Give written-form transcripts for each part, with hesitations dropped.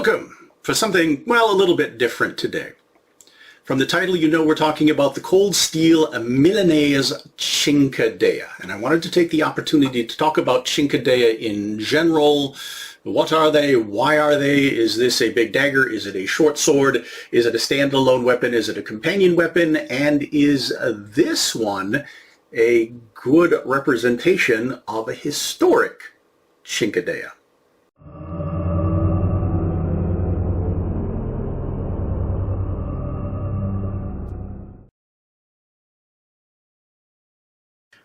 Welcome for something, well, a little bit different today. From the title, you know we're talking about the cold steel Milanese Cinquedea. And I wanted to take the opportunity to talk about Cinquedea in general. What are they? Why are they? Is this a big dagger? Is it a short sword? Is it a standalone weapon? Is it a companion weapon? And is this one a good representation of a historic Cinquedea?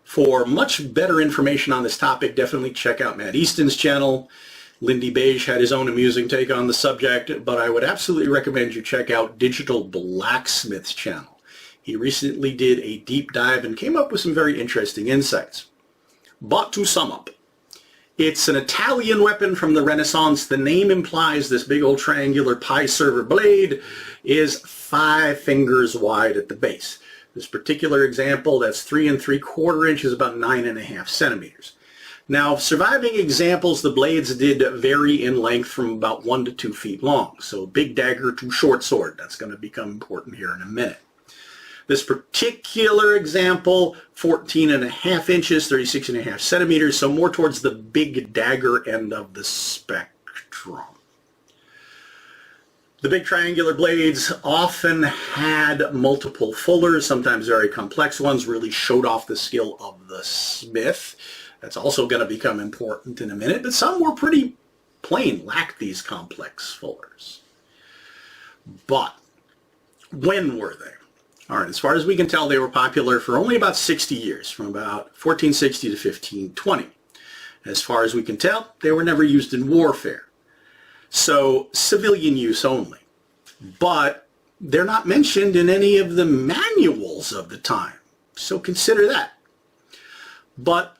For much better information on this topic, definitely check out Matt Easton's channel. Lindy Beige had his own amusing take on the subject, but I would absolutely recommend you check out Digital Blacksmith's channel. He recently did a deep dive and came up with some very interesting insights. But to sum up, it's an Italian weapon from the Renaissance. The name implies this big old triangular pie server blade is 5 fingers wide at the base. This particular example, that's 3 3/4 inches, about 9.5 centimeters. Now, surviving examples, the blades did vary in length from about 1 to 2 feet long. So big dagger to short sword, that's going to become important here in a minute. This particular example, 14.5 inches, 36.5 centimeters, so more towards the big dagger end of the spectrum. The big triangular blades often had multiple fullers, sometimes very complex ones, really showed off the skill of the smith. That's also going to become important in a minute, but some were pretty plain, lacked these complex fullers. But when were they? All right, as far as we can tell, they were popular for only about 60 years, from about 1460 to 1520. As far as we can tell, they were never used in warfare. So civilian use only. But they're not mentioned in any of the manuals of the time. So consider that. But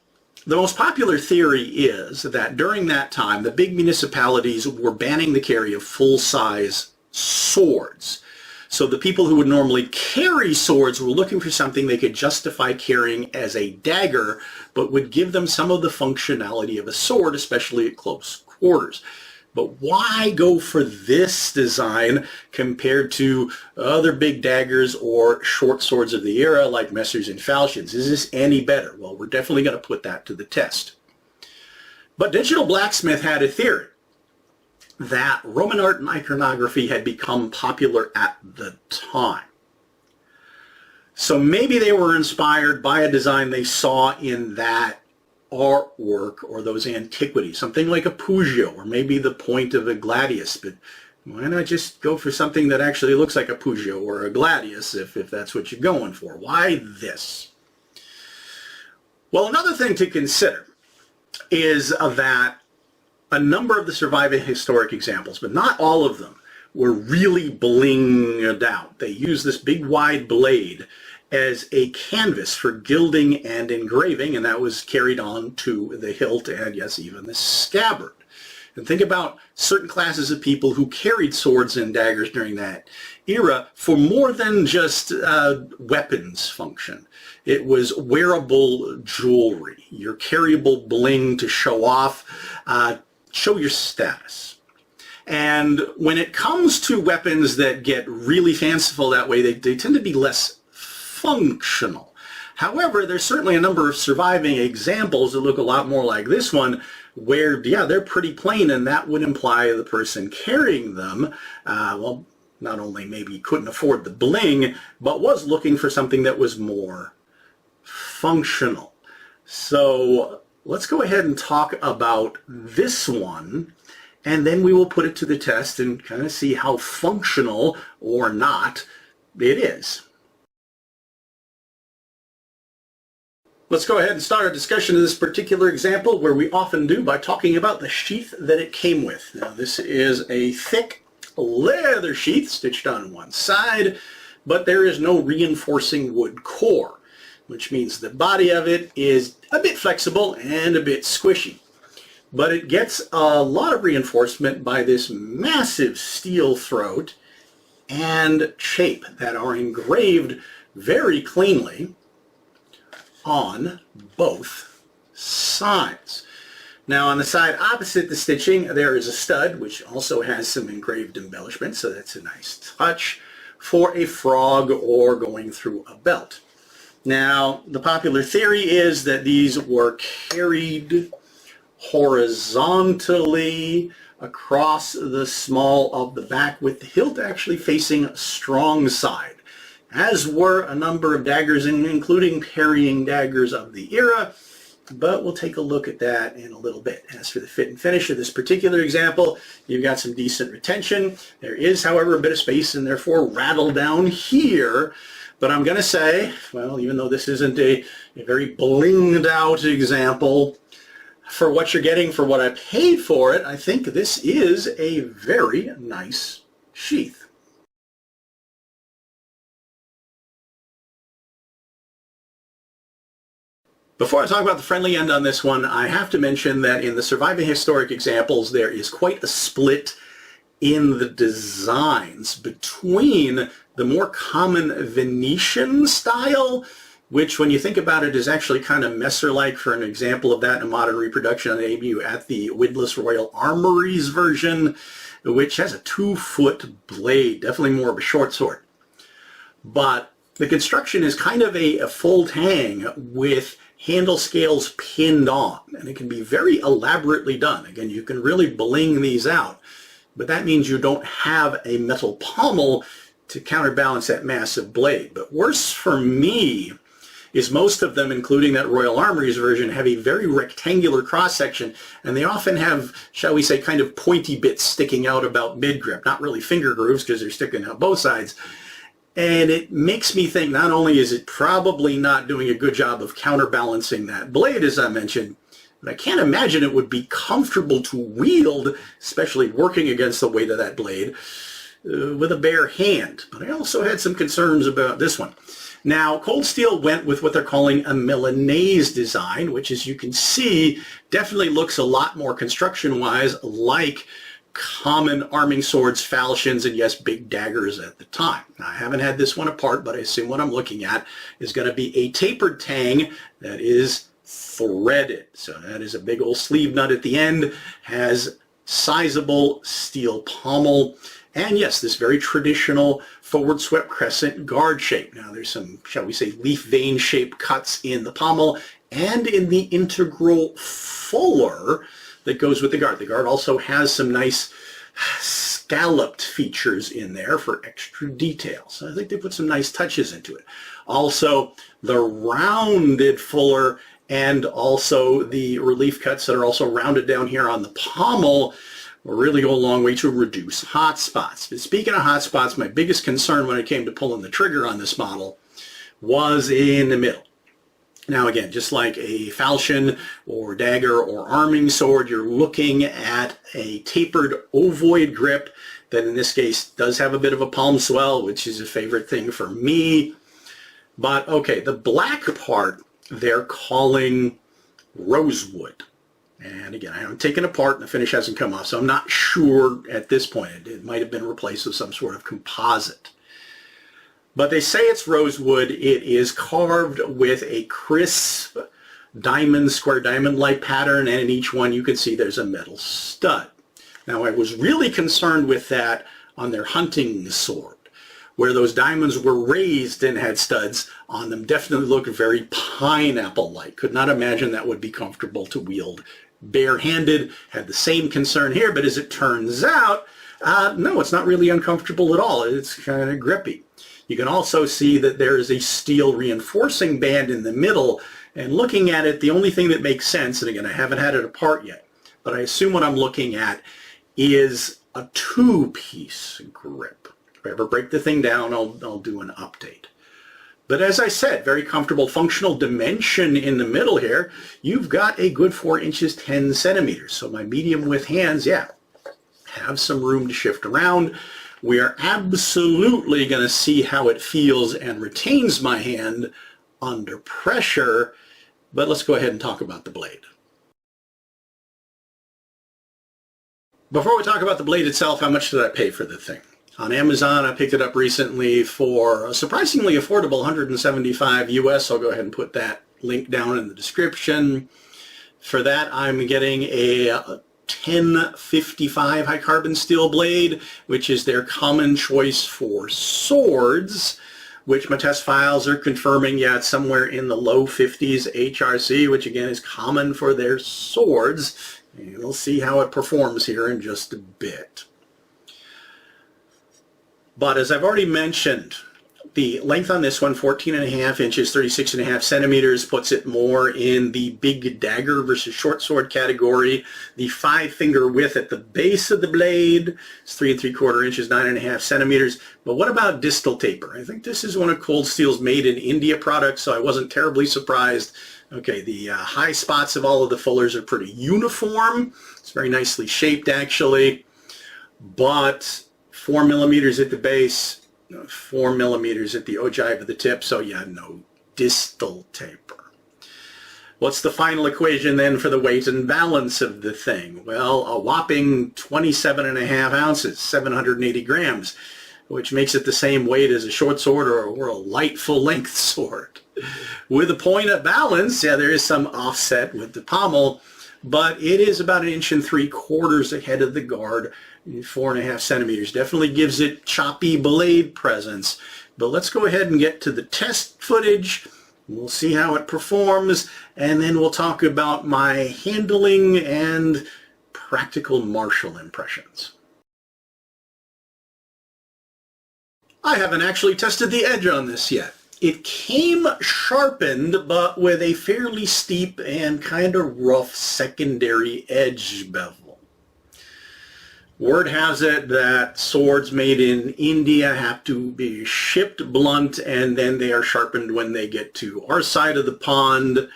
the most popular theory is that during that time, the big municipalities were banning the carry of full-size swords. So the people who would normally carry swords were looking for something they could justify carrying as a dagger, but would give them some of the functionality of a sword, especially at close quarters. But why go for this design compared to other big daggers or short swords of the era like Messers and Falchions? Is this any better? Well, we're definitely going to put that to the test. But Digital Blacksmith had a theory that Roman art and iconography had become popular at the time. So maybe they were inspired by a design they saw in that artwork or those antiquities, something like a Puggio or maybe the point of a gladius. But why not just go for something that actually looks like a Puggio or a gladius if that's what you're going for? Why this? Well, another thing to consider is that a number of the surviving historic examples, but not all of them, were really blinged out. They used this big wide blade as a canvas for gilding and engraving, and that was carried on to the hilt and, yes, even the scabbard. And think about certain classes of people who carried swords and daggers during that era for more than just weapons function. It was wearable jewelry, your carryable bling to show off, show your status. And when it comes to weapons that get really fanciful that way, they tend to be less functional. However, there's certainly a number of surviving examples that look a lot more like this one where, yeah, they're pretty plain, and that would imply the person carrying them, well, not only maybe couldn't afford the bling, but was looking for something that was more functional. So let's go ahead and talk about this one, and then we will put it to the test and kind of see how functional or not it is. Let's go ahead and start our discussion of this particular example, where we often do by talking about the sheath that it came with. Now, this is a thick leather sheath stitched on one side, but there is no reinforcing wood core, which means the body of it is a bit flexible and a bit squishy. But it gets a lot of reinforcement by this massive steel throat and chape that are engraved very cleanly on both sides. Now on the side opposite the stitching, there is a stud, which also has some engraved embellishment, so that's a nice touch for a frog or going through a belt. Now, the popular theory is that these were carried horizontally across the small of the back, with the hilt actually facing strong side, as were a number of daggers, including parrying daggers of the era. But we'll take a look at that in a little bit. As for the fit and finish of this particular example, you've got some decent retention. There is, however, a bit of space and therefore rattle down here. But I'm going to say, well, even though this isn't a very blinged out example, for what you're getting for what I paid for it, I think this is a very nice sheath. Before I talk about the friendly end on this one, I have to mention that in the surviving historic examples, there is quite a split in the designs between the more common Venetian style, which when you think about it is actually kind of Messer-like. For an example of that in a modern reproduction, I aim you at the Widless Royal Armories version, which has a 2-foot blade, definitely more of a short sword. But the construction is kind of a full tang with handle scales pinned on, and it can be very elaborately done. Again, you can really bling these out, but that means you don't have a metal pommel to counterbalance that massive blade. But worse for me is most of them, including that Royal Armories version, have a very rectangular cross-section, and they often have, shall we say, kind of pointy bits sticking out about mid-grip. Not really finger grooves, because they're sticking out both sides. And it makes me think not only is it probably not doing a good job of counterbalancing that blade, as I mentioned, but I can't imagine it would be comfortable to wield, especially working against the weight of that blade, with a bare hand. But I also had some concerns about this one. Now, Cold Steel went with what they're calling a Milanese design, which, as you can see, definitely looks a lot more construction-wise like common arming swords, falchions, and yes, big daggers at the time. Now, I haven't had this one apart, but I assume what I'm looking at is going to be a tapered tang that is threaded. So that is a big old sleeve nut at the end, has sizable steel pommel, and yes, this very traditional forward swept crescent guard shape. Now there's some, shall we say, leaf vein shaped cuts in the pommel and in the integral fuller that goes with the guard. The guard also has some nice scalloped features in there for extra detail. So I think they put some nice touches into it. Also, the rounded fuller and also the relief cuts that are also rounded down here on the pommel will really go a long way to reduce hot spots. But speaking of hot spots, my biggest concern when it came to pulling the trigger on this model was in the middle. Now again, just like a falchion or dagger or arming sword, you're looking at a tapered ovoid grip that in this case does have a bit of a palm swell, which is a favorite thing for me. But okay, the black part they're calling rosewood. And again, I haven't taken it apart and the finish hasn't come off, so I'm not sure at this point. It might have been replaced with some sort of composite. But they say it's rosewood. It is carved with a crisp diamond, square diamond-like pattern, and in each one you can see there's a metal stud. Now I was really concerned with that on their hunting sword, where those diamonds were raised and had studs on them. Definitely looked very pineapple-like. Could not imagine that would be comfortable to wield barehanded. Had the same concern here, but as it turns out, no, it's not really uncomfortable at all. It's kind of grippy. You can also see that there is a steel reinforcing band in the middle, and looking at it, the only thing that makes sense, and again, I haven't had it apart yet, but I assume what I'm looking at is a two-piece grip. If I ever break the thing down, I'll do an update. But as I said, very comfortable functional dimension in the middle here. You've got a good 4 inches, 10 centimeters. So my medium width hands, yeah, have some room to shift around. We are absolutely going to see how it feels and retains my hand under pressure. But let's go ahead and talk about the blade. Before we talk about the blade itself, how much did I pay for the thing? On Amazon, I picked it up recently for a surprisingly affordable $175 US. I'll go ahead and put that link down in the description. For that, I'm getting a 1055 high carbon steel blade, which is their common choice for swords, which my test files are confirming, yeah, it's somewhere in the low 50s HRC, which again is common for their swords. And we'll see how it performs here in just a bit. But as I've already mentioned, the length on this one, 14.5 inches, 36.5 centimeters, puts it more in the big dagger versus short sword category. The 5-finger width at the base of the blade is 3 3/4 inches, 9.5 centimeters. But what about distal taper? I think this is one of Cold Steel's made in India products, so I wasn't terribly surprised. Okay, the high spots of all of the fullers are pretty uniform. It's very nicely shaped, actually. But 4 millimeters at the base, 4 millimeters at the ogive of the tip, so yeah, no distal taper. What's the final equation then for the weight and balance of the thing? Well, a whopping 27.5 ounces, 780 grams, which makes it the same weight as a short sword or a light full-length sword. With a point of balance, yeah, there is some offset with the pommel, but it is about 1.75 inches ahead of the guard, 4.5 centimeters. Definitely gives it choppy blade presence. But let's go ahead and get to the test footage. We'll see how it performs, and then we'll talk about my handling and practical martial impressions. I haven't actually tested the edge on this yet. It came sharpened, but with a fairly steep and kind of rough secondary edge bevel. Word has it that swords made in India have to be shipped blunt, and then they are sharpened when they get to our side of the pond.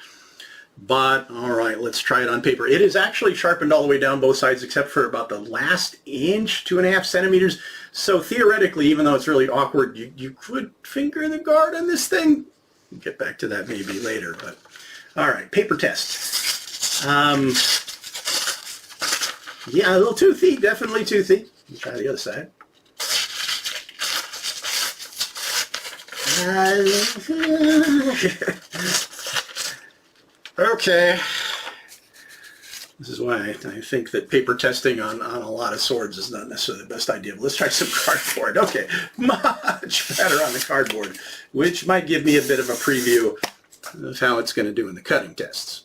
But, all right, let's try it on paper. It is actually sharpened all the way down both sides except for about the last inch, 2.5 centimeters. So theoretically, even though it's really awkward, you could finger the guard on this thing. We'll get back to that maybe later. But all right, paper test. Yeah, a little toothy, definitely toothy. Let's try the other side. Okay. This is why I think that paper testing on a lot of swords is not necessarily the best idea. But let's try some cardboard. Okay, much better on the cardboard, which might give me a bit of a preview of how it's going to do in the cutting tests.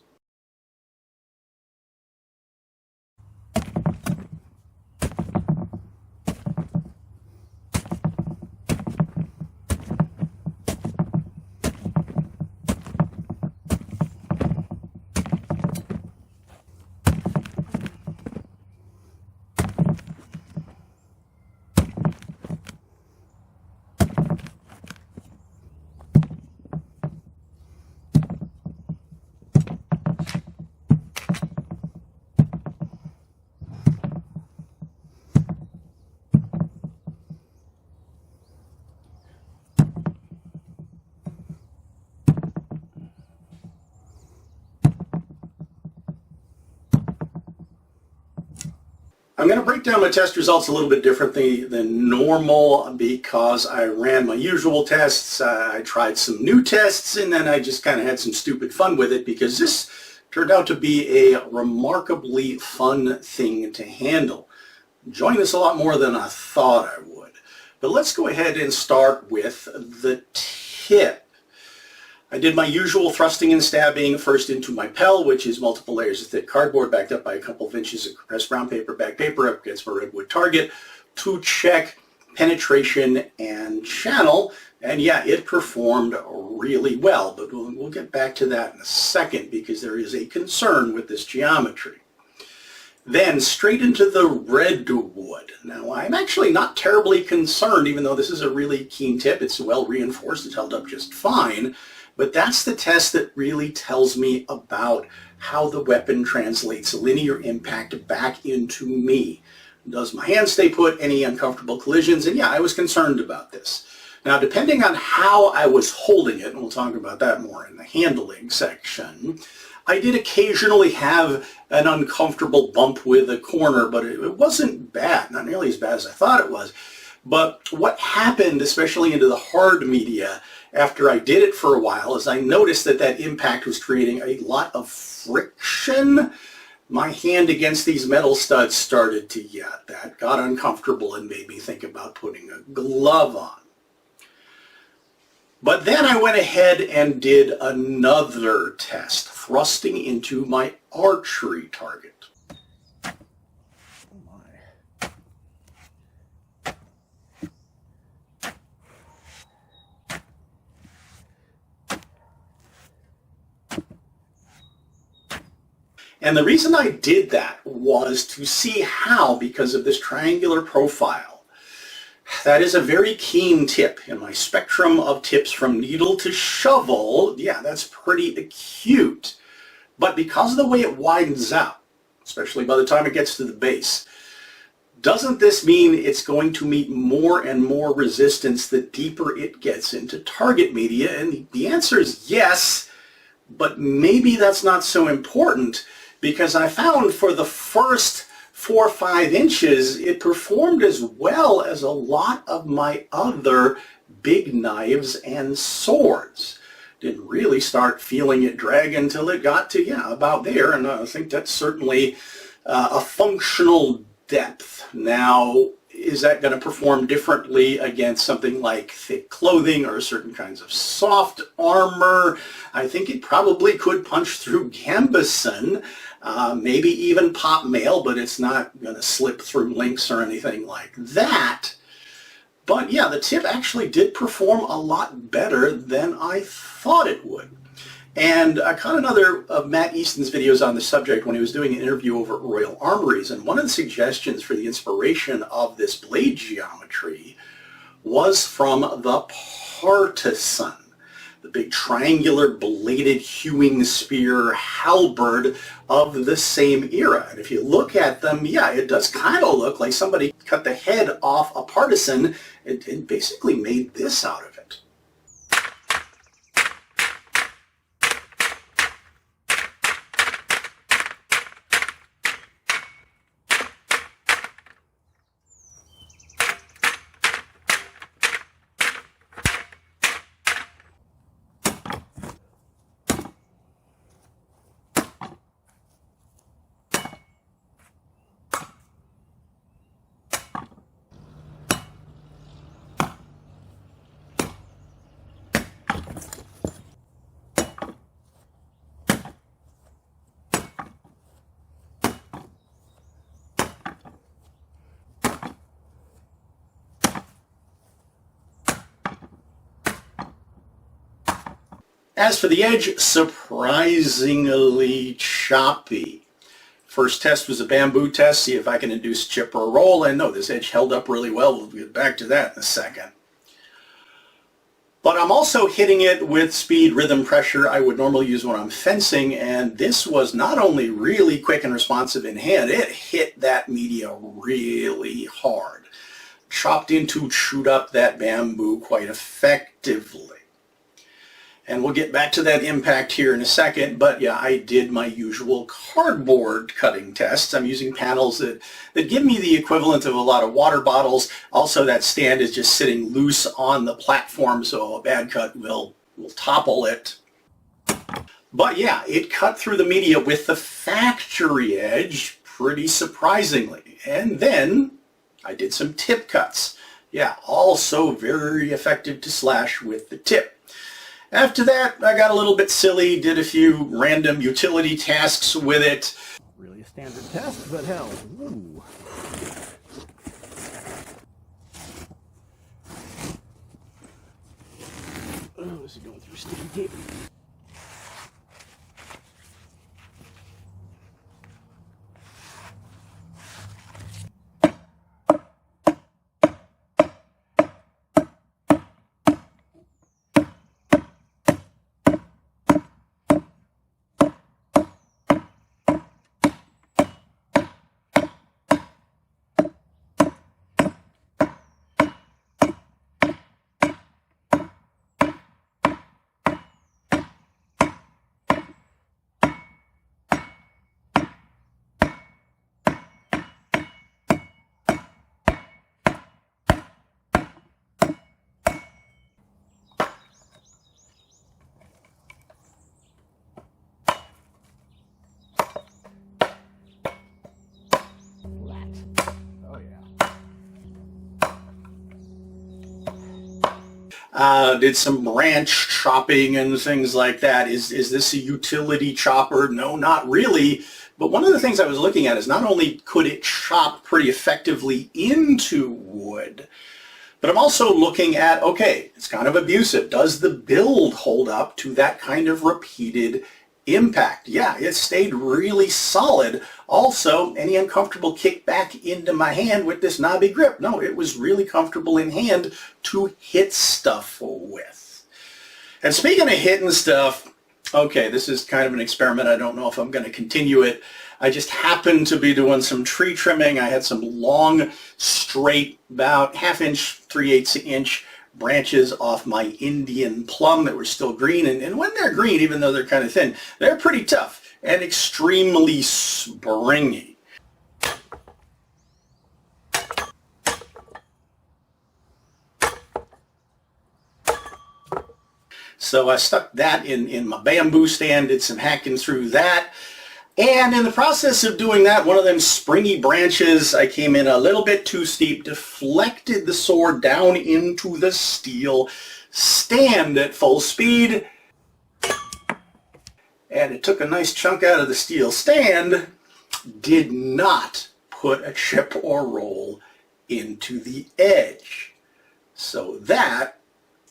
I'm going to break down my test results a little bit differently than normal because I ran my usual tests. I tried some new tests, and then I just kind of had some stupid fun with it because this turned out to be a remarkably fun thing to handle. I'm enjoying this a lot more than I thought I would. But let's go ahead and start with the tip. I did my usual thrusting and stabbing first into my pel, which is multiple layers of thick cardboard backed up by a couple of inches of compressed brown paper, back paper up against my redwood target to check penetration and channel. And yeah, it performed really well, but we'll get back to that in a second because there is a concern with this geometry. Then straight into the redwood. Now I'm actually not terribly concerned, even though this is a really keen tip. It's well reinforced, it's held up just fine. But that's the test that really tells me about how the weapon translates linear impact back into me. Does my hand stay put? Any uncomfortable collisions? And yeah, I was concerned about this. Now, depending on how I was holding it, and we'll talk about that more in the handling section, I did occasionally have an uncomfortable bump with a corner, but it wasn't bad, not nearly as bad as I thought it was. But what happened, especially into the hard media, after I did it for a while is I noticed that that impact was creating a lot of friction. My hand against these metal studs started to, that got uncomfortable and made me think about putting a glove on. But then I went ahead and did another test, thrusting into my archery target. And the reason I did that was to see how, because of this triangular profile, that is a very keen tip. In my spectrum of tips from needle to shovel, that's pretty acute. But because of the way it widens out, especially by the time it gets to the base, doesn't this mean it's going to meet more and more resistance the deeper it gets into target media? And the answer is yes, but maybe that's not so important, because I found for the first 4 or 5 inches, it performed as well as a lot of my other big knives and swords. Didn't really start feeling it drag until it got to, about there, and I think that's certainly a functional depth. Now, is that going to perform differently against something like thick clothing or certain kinds of soft armor? I think it probably could punch through gambeson, maybe even pop mail, but it's not going to slip through links or anything like that. But the tip actually did perform a lot better than I thought it would. And I caught another of Matt Easton's videos on the subject when he was doing an interview over at Royal Armories, and one of the suggestions for the inspiration of this blade geometry was from the Partisan, the big triangular bladed hewing spear halberd of the same era. And if you look at them, it does kind of look like somebody cut the head off a Partisan and basically made this out of it. As for the edge, surprisingly choppy. First test was a bamboo test, see if I can induce chip or roll, and no, this edge held up really well. We'll get back to that in a second. But I'm also hitting it with speed, rhythm, pressure I would normally use when I'm fencing, and this was not only really quick and responsive in hand, it hit that media really hard. Chopped into, chewed up that bamboo quite effectively. And we'll get back to that impact here in a second, but I did my usual cardboard cutting tests. I'm using panels that give me the equivalent of a lot of water bottles. Also, that stand is just sitting loose on the platform, so a bad cut will topple it. But it cut through the media with the factory edge pretty surprisingly. And then I did some tip cuts. Also very effective to slash with the tip. After that, I got a little bit silly, did a few random utility tasks with it. Really a standard test, but hell, ooh. Oh, this is going through sticky tape. Did some branch chopping and things like that. Is this a utility chopper? No, not really. But one of the things I was looking at is not only could it chop pretty effectively into wood, but I'm also looking at, okay, it's kind of abusive. Does the build hold up to that kind of repeated impact? Yeah, it stayed really solid. Also, any uncomfortable kick back into my hand with this knobby grip? No, it was really comfortable in hand to hit stuff with. And speaking of hitting stuff, okay, this is kind of an experiment. I don't know if I'm going to continue it. I just happened to be doing some tree trimming. I had some long, straight, about 1/2 inch, 3/8 inch branches off my Indian plum that were still green. And when they're green, even though they're kind of thin, they're pretty tough and extremely springy. So I stuck that in my bamboo stand, did some hacking through that. And in the process of doing that, one of them springy branches, I came in a little bit too steep, deflected the sword down into the steel stand at full speed. And it took a nice chunk out of the steel stand, did not put a chip or roll into the edge. So that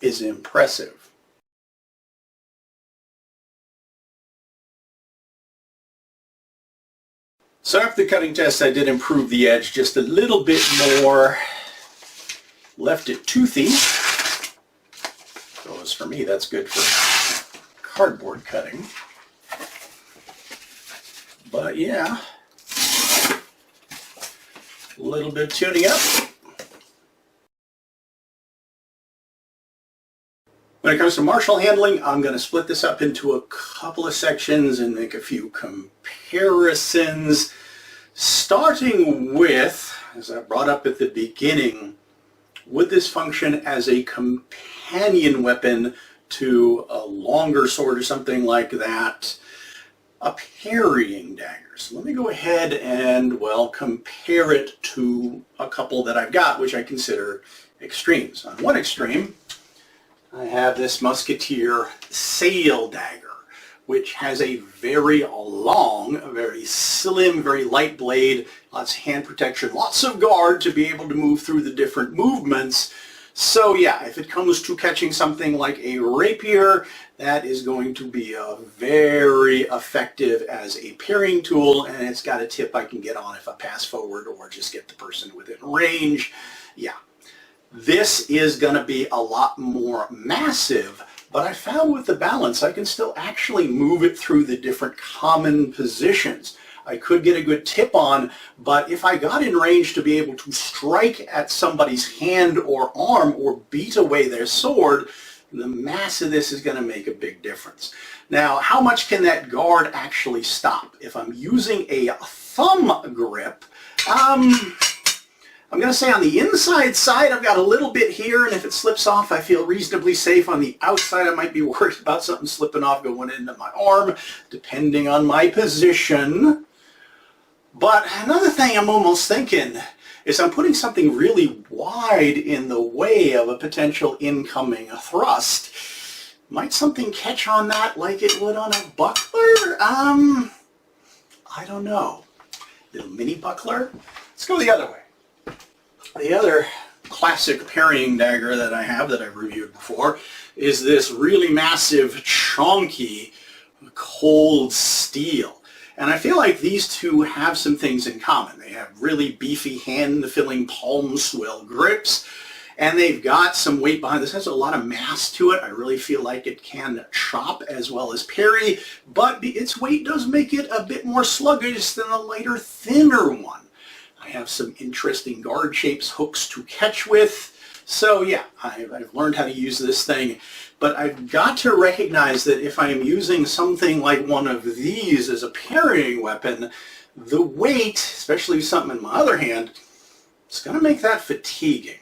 is impressive. So after the cutting test, I did improve the edge just a little bit more, left it toothy. So as for me, that's good for cardboard cutting. But yeah, a little bit of tuning up. When it comes to martial handling, I'm going to split this up into a couple of sections and make a few comparisons, starting with, as I brought up at the beginning, would this function as a companion weapon to a longer sword or something like that, a parrying dagger. So let me go ahead and, well, compare it to a couple that I've got, which I consider extremes. On one extreme, I have this musketeer sail dagger, which has a very long, very slim, very light blade, lots of hand protection, lots of guard to be able to move through the different movements. So yeah, if it comes to catching something like a rapier, that is going to be very effective as a parrying tool, and it's got a tip I can get on if I pass forward or just get the person within range. Yeah. This is going to be a lot more massive, but I found with the balance I can still actually move it through the different common positions. I could get a good tip on, but if I got in range to be able to strike at somebody's hand or arm or beat away their sword, the mass of this is going to make a big difference. Now, how much can that guard actually stop? If I'm using a thumb grip, I'm going to say on the inside side, I've got a little bit here, and if it slips off, I feel reasonably safe. On the outside, I might be worried about something slipping off going into my arm, depending on my position. But another thing I'm almost thinking is I'm putting something really wide in the way of a potential incoming thrust. Might something catch on that like it would on a buckler? I don't know. Little mini buckler? Let's go the other way. The other classic parrying dagger that I have that I've reviewed before is this really massive, chunky, cold steel. And I feel like these two have some things in common. They have really beefy, hand-filling, palm swell grips, and they've got some weight behind this. It has a lot of mass to it. I really feel like it can chop as well as parry, but its weight does make it a bit more sluggish than the lighter, thinner one. I have some interesting guard shapes, hooks to catch with. So yeah, I've learned how to use this thing, but I've got to recognize that if I am using something like one of these as a parrying weapon, the weight, especially with something in my other hand, it's going to make that fatiguing.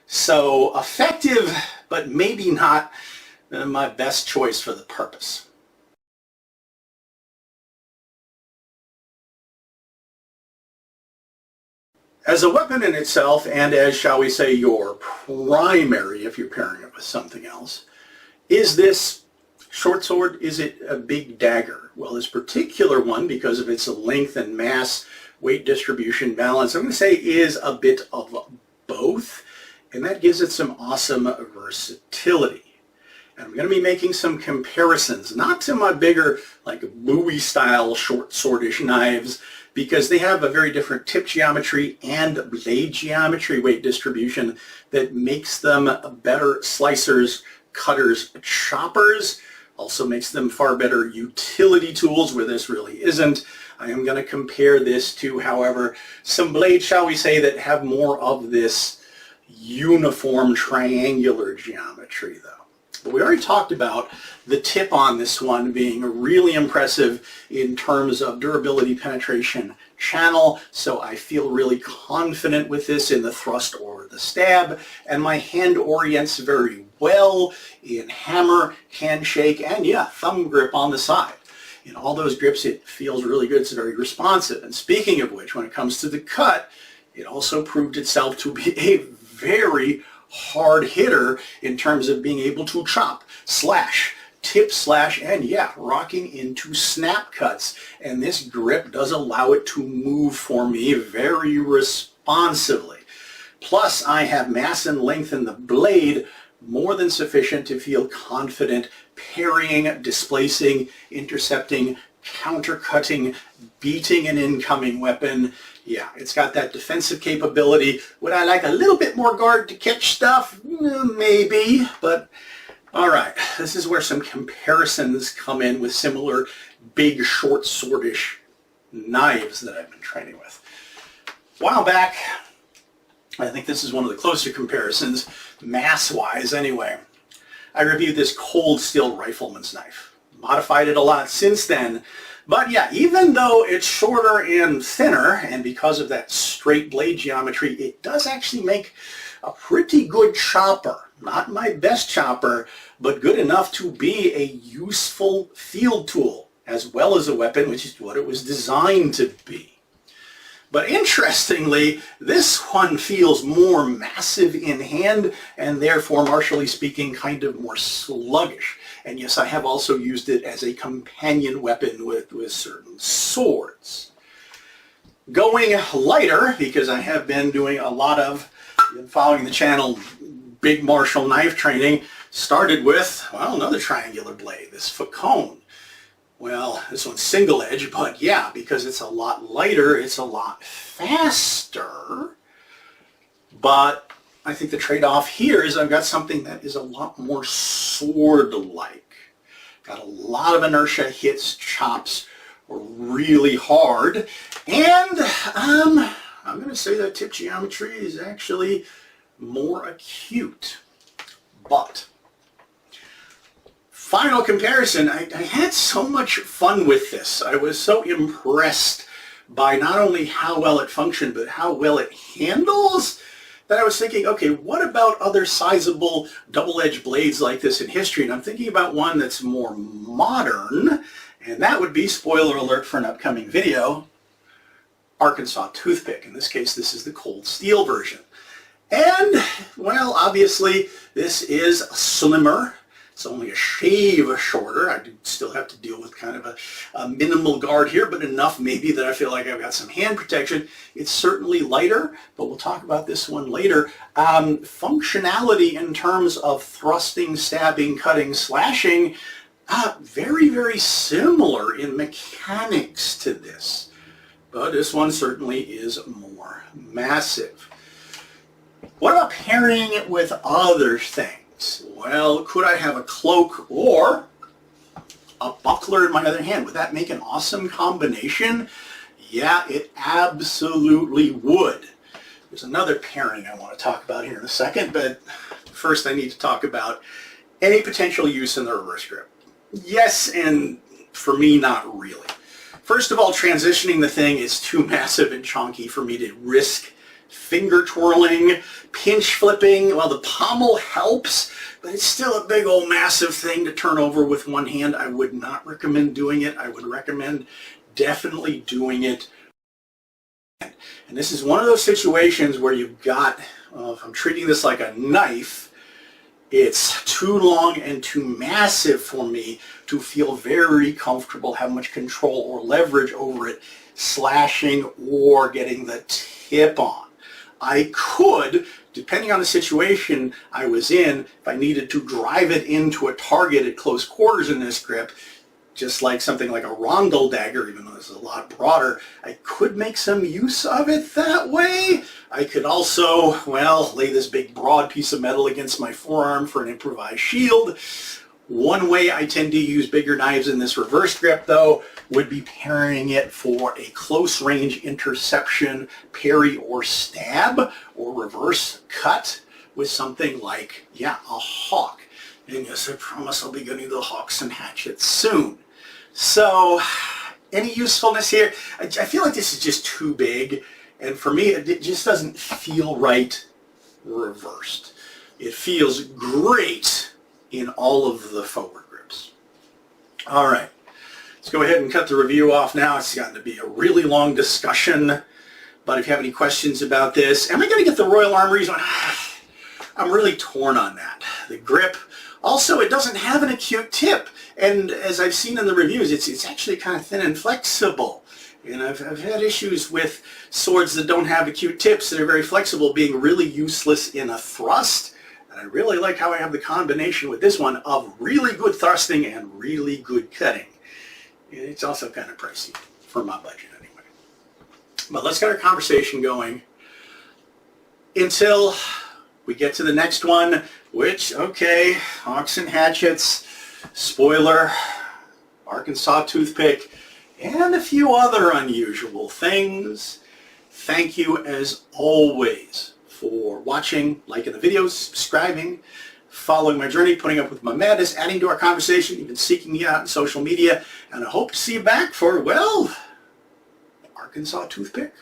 So effective, but maybe not my best choice for the purpose. As a weapon in itself, and as, shall we say, your primary, if you're pairing it with something else, is this short sword, is it a big dagger? Well, this particular one, because of its length and mass, weight distribution, balance, I'm going to say is a bit of both, and that gives it some awesome versatility. And I'm going to be making some comparisons, not to my bigger, like Bowie-style short swordish knives, because they have a very different tip geometry and blade geometry weight distribution that makes them better slicers, cutters, choppers. Also makes them far better utility tools where this really isn't. I am going to compare this to, however, some blades, shall we say, that have more of this uniform triangular geometry, though. But we already talked about the tip on this one being really impressive in terms of durability, penetration, channel, so I feel really confident with this in the thrust or the stab, and my hand orients very well in hammer, handshake, and yeah, thumb grip on the side. In all those grips, it feels really good. It's very responsive. And speaking of which, when it comes to the cut, it also proved itself to be a very hard hitter in terms of being able to chop, slash, tip slash, and yeah, rocking into snap cuts. And this grip does allow it to move for me very responsively. Plus, I have mass and length in the blade more than sufficient to feel confident parrying, displacing, intercepting, countercutting, beating an incoming weapon. Yeah, it's got that defensive capability. Would I like a little bit more guard to catch stuff? Maybe, but all right. This is where some comparisons come in with similar big, short, swordish knives that I've been training with. A while back, I think this is one of the closer comparisons, mass-wise anyway. I reviewed this cold steel rifleman's knife. Modified it a lot since then. But yeah, even though it's shorter and thinner, and because of that straight blade geometry, it does actually make a pretty good chopper. Not my best chopper, but good enough to be a useful field tool, as well as a weapon, which is what it was designed to be. But interestingly, this one feels more massive in hand and therefore, martially speaking, kind of more sluggish. And yes, I have also used it as a companion weapon with certain swords. Going lighter, because I have been doing a lot of, following the channel, big martial knife training, started with, well, another triangular blade, this Facone. Well, this one's single edge, but yeah, because it's a lot lighter, it's a lot faster. But I think the trade-off here is I've got something that is a lot more sword-like. Got a lot of inertia, hits, chops really hard. And I'm going to say that tip geometry is actually more acute. But final comparison, I had so much fun with this. I was so impressed by not only how well it functioned, but how well it handles, that I was thinking, okay, what about other sizable double-edged blades like this in history? And I'm thinking about one that's more modern, and that would be, spoiler alert for an upcoming video, Arkansas toothpick. In this case, this is the cold steel version. And, well, obviously, this is slimmer. It's only a shave shorter. I do still have to deal with kind of a minimal guard here, but enough maybe that I feel like I've got some hand protection. It's certainly lighter, but we'll talk about this one later. Functionality in terms of thrusting, stabbing, cutting, slashing, very, very similar in mechanics to this. But this one certainly is more massive. What about pairing it with other things? Well, could I have a cloak or a buckler in my other hand? Would that make an awesome combination? Yeah, it absolutely would. There's another pairing I want to talk about here in a second, but first I need to talk about any potential use in the reverse grip. Yes, and for me, not really. First of all, transitioning the thing is too massive and chunky for me to risk finger twirling, pinch flipping. Well, the pommel helps, but it's still a big old massive thing to turn over with one hand. I would not recommend doing it. I would recommend definitely doing it And this is one of those situations where you've got, if I'm treating this like a knife, it's too long and too massive for me to feel very comfortable, have much control or leverage over it, slashing or getting the tip on. I could, depending on the situation I was in, if I needed to drive it into a target at close quarters in this grip, just like something like a rondel dagger, even though it's a lot broader, I could make some use of it that way. I could also, well, lay this big broad piece of metal against my forearm for an improvised shield. One way I tend to use bigger knives in this reverse grip, though, would be pairing it for a close range interception, parry or stab, or reverse cut with something like, yeah, a hawk. And yes, I promise I'll be getting the hawks and hatchets soon. So, any usefulness here? I feel like this is just too big, and for me, it just doesn't feel right reversed. It feels great in all of the forward grips. All right, let's go ahead and cut the review off now. It's gotten to be a really long discussion, but if you have any questions about this, am I going to get the Royal Armories on? I'm really torn on that. The grip, also, it doesn't have an acute tip, and as I've seen in the reviews, it's actually kind of thin and flexible. And I've had issues with swords that don't have acute tips that are very flexible being really useless in a thrust. And I really like how I have the combination with this one of really good thrusting and really good cutting. It's also kind of pricey for my budget anyway. But let's get our conversation going until we get to the next one, which, okay, hawks and hatchets, spoiler, Arkansas toothpick, and a few other unusual things. Thank you, as always, for watching, liking the videos, subscribing, following my journey, putting up with my madness, adding to our conversation, even seeking me out on social media, and I hope to see you back for, well, the Arkansas toothpick.